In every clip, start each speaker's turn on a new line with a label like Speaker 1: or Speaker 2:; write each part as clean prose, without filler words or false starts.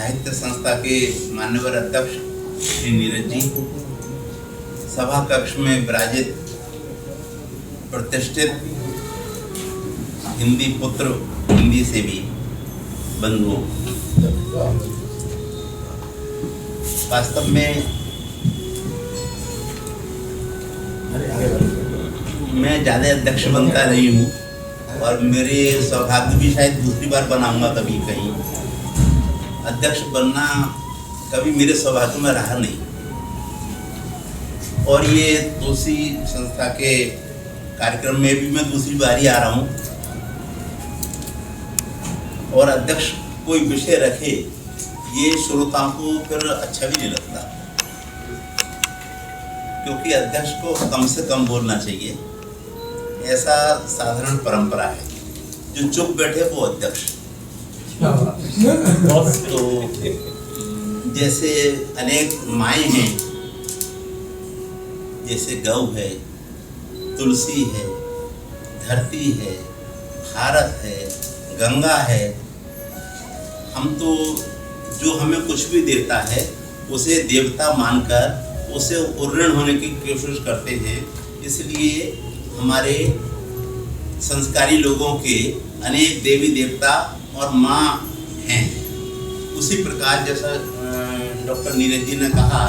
Speaker 1: साहित्य संस्था के माननीय अध्यक्ष श्री नीरज जी, सभा कक्ष में विराजित प्रतिष्ठित हिंदी पुत्र, हिंदी सेवी बंधुओं, वास्तव में मैं ज़्यादा अध्यक्ष बनता नहीं हूँ और मेरे सौभाग्य भी शायद दूसरी बार बनाऊंगा कभी कहीं। अध्यक्ष बनना कभी मेरे सौभाग्य में रहा नहीं और ये तुलसी संस्था के कार्यक्रम में भी मैं दूसरी बार ही आ रहा हूँ और अध्यक्ष कोई विषय रखे ये श्रोताओं को फिर अच्छा भी नहीं लगता, क्योंकि अध्यक्ष को कम से कम बोलना चाहिए, ऐसा साधारण परंपरा है। जो चुप बैठे वो अध्यक्ष। तो जैसे अनेक माएँ हैं, जैसे गौ है, तुलसी है, धरती है, भारत है, गंगा है, हम तो जो हमें कुछ भी देता है उसे देवता मानकर उसे उन्नत होने की कोशिश करते हैं। इसलिए हमारे संस्कारी लोगों के अनेक देवी देवता और माँ हैं। उसी प्रकार जैसा डॉक्टर नीरज जी ने कहा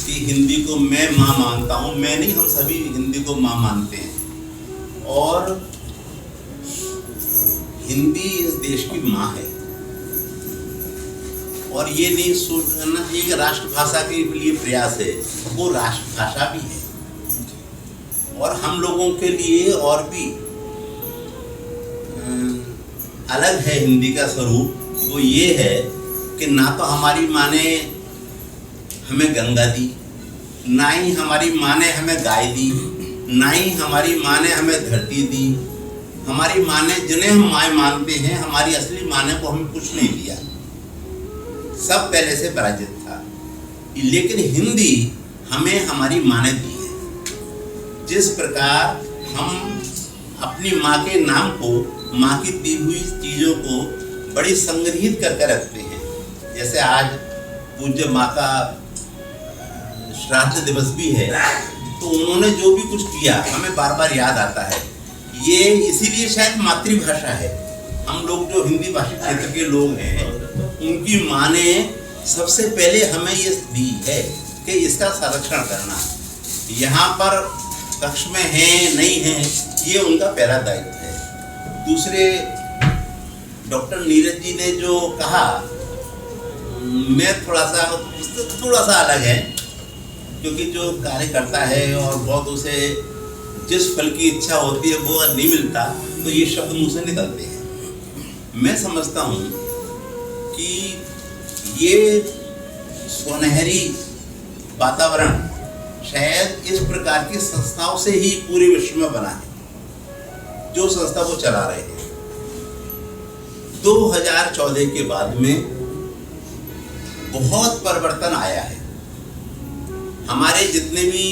Speaker 1: कि हिंदी को मैं माँ मानता हूँ, मैं नहीं, हम सभी हिंदी को माँ मानते हैं और हिंदी इस देश की माँ है। और ये नहीं सोचना चाहिए कि राष्ट्रभाषा के लिए प्रयास है, वो राष्ट्रभाषा भी है और हम लोगों के लिए और भी अलग है हिंदी का स्वरूप। वो ये है कि ना तो हमारी माँ ने हमें गंगा दी, ना ही हमारी माँ ने हमें गाय दी, ना ही हमारी माँ ने हमें धरती दी। हमारी माँ ने, जिन्हें हम माँ मानते हैं, हमारी असली माँ ने को हमें कुछ नहीं दिया, सब पहले से पराजित था। लेकिन हिंदी हमें हमारी माँ ने दी है। जिस प्रकार हम अपनी माँ के नाम को, माँ की दी हुई चीज़ों को बड़ी संग्रहित करके रखते हैं। जैसे आज पूज्य माँ का श्राद्ध दिवस भी है, तो उन्होंने जो भी कुछ किया हमें बार बार याद आता है। ये इसीलिए शायद मातृभाषा है। हम लोग जो हिंदी भाषी क्षेत्र के लोग हैं, उनकी माँ ने सबसे पहले हमें ये दी है कि इसका संरक्षण करना। यहाँ पर कक्ष में है नहीं है, ये उनका पहला दायित्व है। दूसरे, डॉक्टर नीरज जी ने जो कहा, मैं थोड़ा सा अलग है, क्योंकि जो कार्य करता है और बहुत उसे जिस फल की इच्छा होती है वो नहीं मिलता, तो ये शब्द मुँह से निकलते हैं। मैं समझता हूँ कि ये सुनहरी वातावरण शायद इस प्रकार की संस्थाओं से ही पूरे विश्व में बना है, जो संस्था वो चला रहे हैं। 2014 के बाद में बहुत परिवर्तन आया है। हमारे जितने भी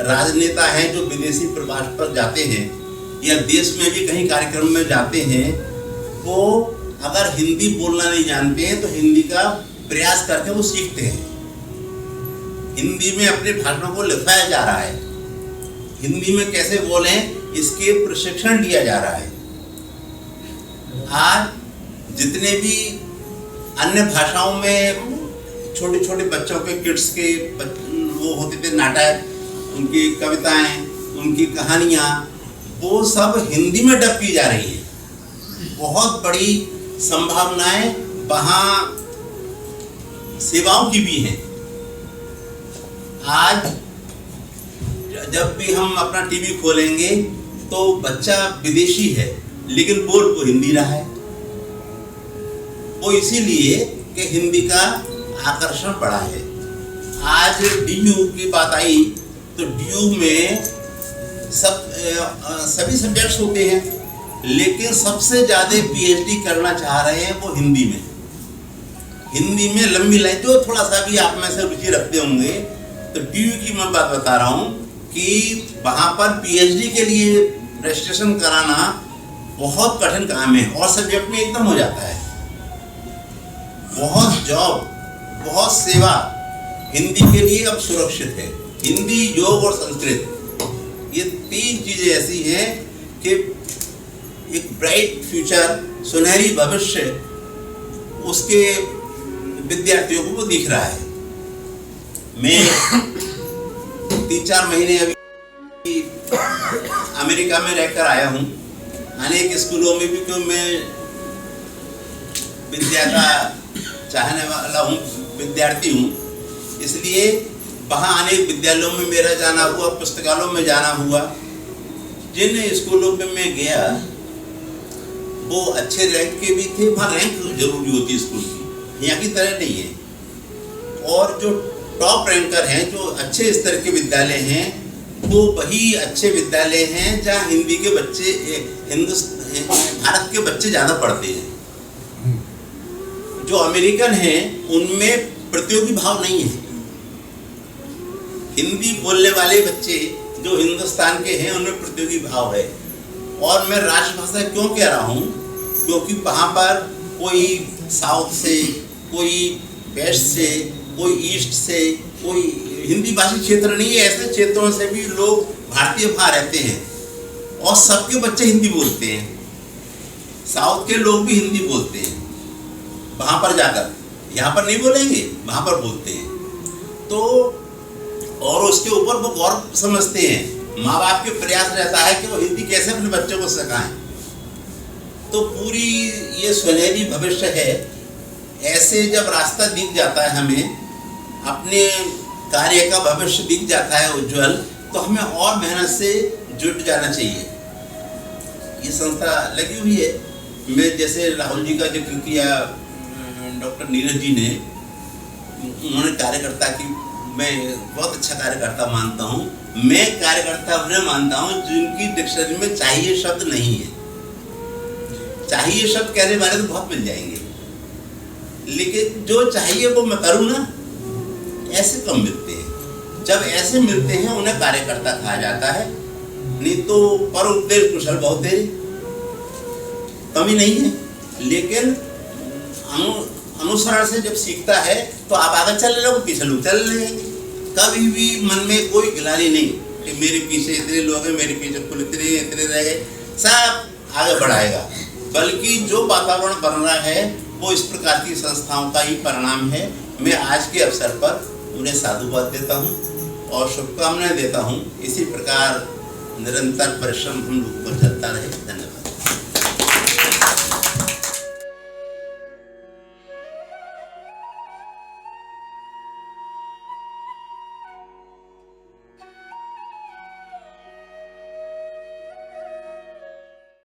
Speaker 1: राजनेता हैं जो विदेशी प्रवास पर जाते हैं या देश में भी कहीं कार्यक्रम में जाते हैं, वो अगर हिंदी बोलना नहीं जानते हैं तो हिंदी का प्रयास करके वो सीखते हैं। हिंदी में अपने भाषणों को लिखाया जा रहा है, हिंदी में कैसे बोलें इसके प्रशिक्षण दिया जा रहा है। आज जितने भी अन्य भाषाओं में छोटे छोटे बच्चों के किड्स के वो होते थे नाटक, उनकी कविताएं, उनकी कहानियाँ, वो सब हिंदी में डब की जा रही है। बहुत बड़ी संभावनाएं वहाँ सेवाओं की भी हैं। आज जब भी हम अपना टीवी खोलेंगे तो बच्चा विदेशी है लेकिन बोल को हिंदी रहा है। वो इसीलिए कि हिंदी का आकर्षण बढ़ा है। आज डीयू की बात आई तो डीयू में सभी सब्जेक्ट्स होते हैं, लेकिन सबसे ज़्यादा पीएचडी करना चाह रहे हैं वो हिंदी में। हिंदी में लंबी लाइन, जो थोड़ा सा भी आप में से रुचि रखते होंगे, तो डीयू की मैं बात बता रहा हूँ कि वहाँ पर पीएचडी के लिए रजिस्ट्रेशन कराना बहुत कठिन काम है और सब्जेक्ट में एकदम हो जाता है। बहुत जॉब, बहुत सेवा हिंदी के लिए अब सुरक्षित है। हिंदी, योग और संस्कृत, ये 3 चीजें ऐसी हैं कि एक ब्राइट फ्यूचर, सुनहरी भविष्य उसके विद्यार्थियों को वो दिख रहा है। मैं 3-4 महीने अभी अमेरिका में रहकर आया हूँ। अनेक स्कूलों में भी, क्यों मैं विद्या का चाहने वाला हूँ, विद्यार्थी हूँ, इसलिए वहाँ अनेक विद्यालयों में मेरा जाना हुआ, पुस्तकालयों में जाना हुआ। जिन स्कूलों में मैं गया वो अच्छे रैंक के भी थे, वहाँ रैंक जरूरी होती है स्कूल की, यहाँ की तरह नहीं है। और जो टॉप रैंकर हैं, जो अच्छे स्तर के विद्यालय हैं, वो वही अच्छे विद्यालय हैं जहाँ हिंदी के बच्चे, भारत के बच्चे ज़्यादा पढ़ते हैं। जो अमेरिकन हैं उनमें प्रतियोगी भाव नहीं है। हिंदी बोलने वाले बच्चे जो हिंदुस्तान के हैं उनमें प्रतियोगी भाव है। और मैं राष्ट्रभाषा क्यों कह रहा हूँ, क्योंकि वहाँ पर कोई साउथ से, कोई वेस्ट से, कोई ईस्ट से, कोई हिंदी भाषी क्षेत्र नहीं है। ऐसे क्षेत्रों से भी लोग भारतीय वहाँ रहते हैं और सबके बच्चे हिंदी बोलते हैं। साउथ के लोग भी हिंदी बोलते हैं वहाँ पर जाकर, यहाँ पर नहीं बोलेंगे, वहाँ पर बोलते हैं। तो और उसके ऊपर वो गौरव समझते हैं। माँ बाप के प्रयास रहता है कि वो हिंदी कैसे अपने बच्चों को सिखाएं। तो पूरी ये सुनहरी भविष्य है। ऐसे जब रास्ता दिख जाता है, हमें अपने कार्य का भविष्य दिख जाता है उज्जवल, तो हमें और मेहनत से जुट जाना चाहिए। ये संस्था लगी हुई है। मैं जैसे राहुल जी का जिक्र किया, डॉक्टर नीरज जी ने, उन्होंने कार्यकर्ता की, मैं बहुत अच्छा कार्यकर्ता मानता हूँ। मैं कार्यकर्ता उन्हें मानता हूँ जिनकी डिक्शनरी में चाहिए शब्द नहीं है। चाहिए शब्द कहने वाले तो बहुत मिल जाएंगे, लेकिन जो चाहिए वो मैं करूँ ना, ऐसे कम मिलते हैं। जब ऐसे मिलते हैं उन्हें कार्यकर्ता कहा जाता है। नहीं तो पर उपदेश कुशल बहुत तेरी, कमी नहीं है। लेकिन अनुसरण से जब सीखता है तो आप आगे चल रहे हो, पीछे लोग चल रहे हैं। कभी भी मन में कोई गिलानी नहीं कि मेरे पीछे इतने लोग हैं, मेरे पीछे कुल इतने रह गए, सब आगे बढ़ाएगा। बल्कि जो वातावरण बन रहा है वो इस प्रकार की संस्थाओं का ही परिणाम है। मैं आज के अवसर पर उन्हें साधुवाद देता हूँ और शुभकामनाएं देता हूँ। इसी प्रकार निरंतर परिश्रम हम लोग को चलता रहे। धन्यवाद।